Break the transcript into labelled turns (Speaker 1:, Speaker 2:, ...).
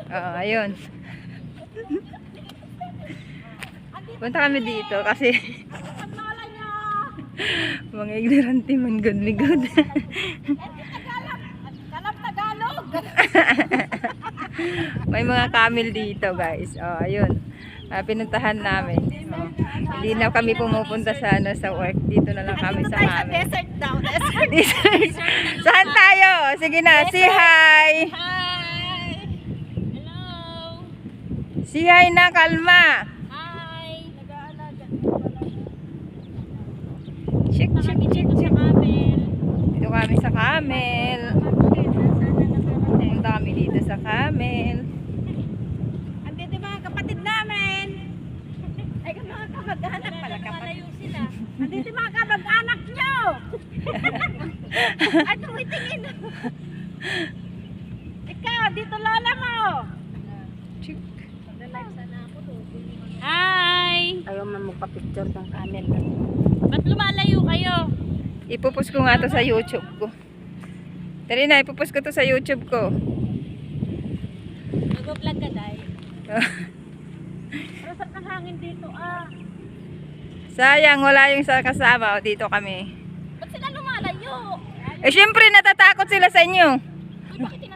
Speaker 1: Oo, ayun. Punta kami dito kasi mga ignorante man good me good. May mga camel dito guys. Oh, ayun. Pinuntahan namin. Oh, hindi na kami pumupunta sa work. Dito na lang kami sa camel.
Speaker 2: Desert daw.
Speaker 1: Desert. Saan tayo? Sige na, say hi.
Speaker 2: Hi! Hello!
Speaker 1: Say hi na, kalma.
Speaker 2: Hi! Nag-aalaga.
Speaker 1: Check, check, check, check. Dito kami sa camel. Punta kami dito sa camel.
Speaker 2: Andito yung mga kapatid namin. Ay, mga kamag-anak pala kapatid. Andito yung mga kamag-anak nyo. Ay, tumitingin. Ikaw, dito lola mo.
Speaker 1: Check.
Speaker 2: Hi!
Speaker 3: Ayaw man magpa-picture ng camel.
Speaker 2: Ba't lumalayo kayo?
Speaker 1: Ipupus ko nga to sa YouTube ko. Tari na, ipupus ko to sa YouTube ko.
Speaker 2: Nag-vlog ka, Day? Pero saan ang hangin dito, ah?
Speaker 1: Sayang, wala yung sa kasama. O, dito kami.
Speaker 2: Ba't sila lumalayo?
Speaker 1: Eh, syempre, natatakot sila sa inyo.
Speaker 2: Uy, bakit